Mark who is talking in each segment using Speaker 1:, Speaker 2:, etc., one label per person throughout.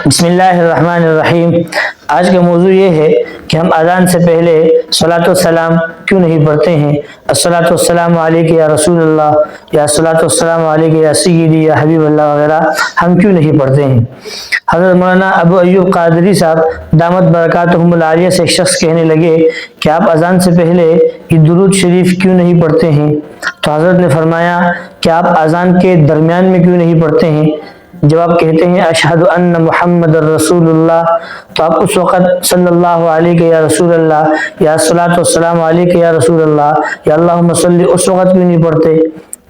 Speaker 1: بسم اللہ الرحمن الرحیم۔ آج کا موضوع یہ ہے کہ ہم اذان سے پہلے صلاۃ والسلام کیوں نہیں پڑھتے ہیں۔ الصلاۃ والسلام علیک یا رسول اللہ، یا الصلاۃ والسلام علیک یا سیدی یا حبیب اللہ وغیرہ ہم کیوں نہیں پڑھتے ہیں۔ حضرت مولانا ابو ایوب قادری صاحب دامت برکاتہم العالیہ سے ایک شخص کہنے لگے کہ آپ اذان سے پہلے یہ درود شریف کیوں نہیں پڑھتے ہیں؟ تو حضرت نے فرمایا کہ آپ اذان کے درمیان میں کیوں نہیں پڑھتے ہیں؟ جب آپ کہتے ہیں اشہد ان محمد الرسول اللہ، تو آپ اس وقت صلی اللہ علیہ یا رسول اللہ یا الصلاۃ والسلام علیک یا رسول اللہ یا اللہم صلی اس وقت کیوں نہیں پڑھتے؟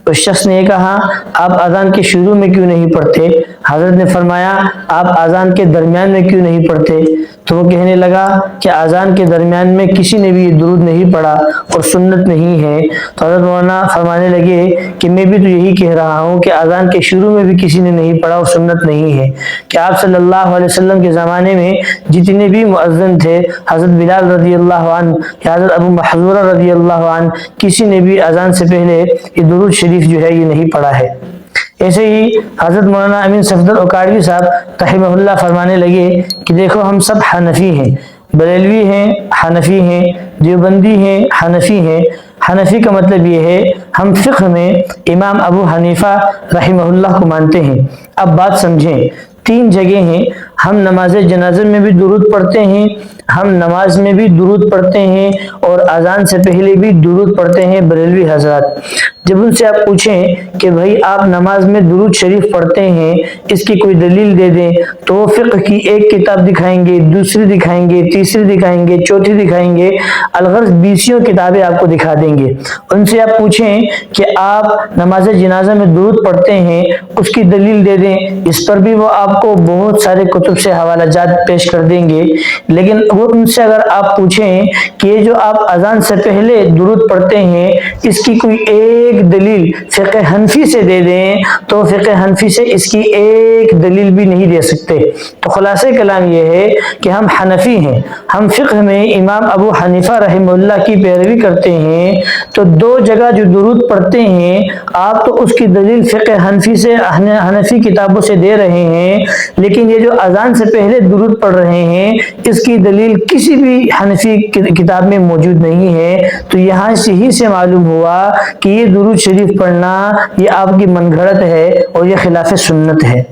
Speaker 1: اس شخص نے کہا آپ اذان کے شروع میں کیوں نہیں پڑھتے؟ حضرت نے فرمایا آپ اذان کے درمیان میں کیوں نہیں پڑھتے؟ تو وہ کہنے لگا کہ اذان کے درمیان میں کسی نے بھی درود نہیں پڑھا اور سنت نہیں ہے۔ تو حضرت مولانا فرمانے لگے کہ میں بھی تو یہی کہہ رہا ہوں کہ اذان کے شروع میں بھی کسی نے نہیں پڑھا اور سنت نہیں ہے، کہ آپ صلی اللہ علیہ وسلم کے زمانے میں جتنے بھی مؤذن تھے، حضرت بلال رضی اللہ عنہ یا حضرت ابو محذورہ رضی اللہ عنہ، کسی نے بھی اذان سے پہلے یہ درود شریف جو ہے یہ نہیں پڑھا ہے۔ ایسے ہی حضرت مولانا امین صفدر اکاڑوی صاحب رحمہ اللہ فرمانے لگے کہ دیکھو ہم سب حنفی ہیں، بریلوی ہیں، حنفی ہیں، دیوبندی ہیں، حنفی ہیں۔ حنفی کا مطلب یہ ہے ہم فقہ میں امام ابو حنیفہ رحمہ اللہ کو مانتے ہیں۔ اب بات سمجھیں، تین جگہ ہیں، ہم نماز جنازہ میں بھی درود پڑھتے ہیں، ہم نماز میں بھی درود پڑھتے ہیں، اور اذان سے پہلے بھی درود پڑھتے ہیں بریلوی حضرات۔ جب ان سے آپ پوچھیں کہ بھائی آپ نماز میں درود شریف پڑھتے ہیں، اس کی کوئی دلیل دے دیں، تو وہ فقہ کی ایک کتاب دکھائیں گے، دوسری دکھائیں گے، تیسری دکھائیں گے، چوتھی دکھائیں گے، الغرض 20 کتابیں آپ کو دکھا دیں گے۔ ان سے آپ پوچھیں کہ آپ نماز جنازہ میں درود پڑھتے ہیں، اس کی دلیل دے دیں، اس پر بھی وہ آپ کو بہت سارے کتب سے حوالہ جات پیش کر دیں گے۔ لیکن وہ ان سے اگر آپ پوچھیں کہ یہ جو آپ اذان سے پہلے درود پڑھتے ہیں، اس کی کوئی ایک دلیل فقہ حنفی سے دے دیں، تو فقہ حنفی سے اس کی ایک دلیل بھی نہیں دے سکتے۔ تو خلاصہ کلام یہ ہے کہ ہم حنفی ہیں، ہم فقہ میں امام ابو حنیفہ رحمہ اللہ کی پیروی کرتے ہیں، تو دو جگہ جو درود پڑھتے ہیں آپ تو اس کی دلیل فقہ حنفی سے حنفی کتابوں سے دے رہے ہیں، لیکن یہ جو اذان سے پہلے درود پڑھ رہے ہیں اس کی دلیل کسی بھی حنفی کتاب میں موجود نہیں ہے۔ تو یہاں سے ہی سے معلوم ہوا کہ یہ درود شریف پڑھنا یہ آپ کی من گھڑت ہے اور یہ خلاف سنت ہے۔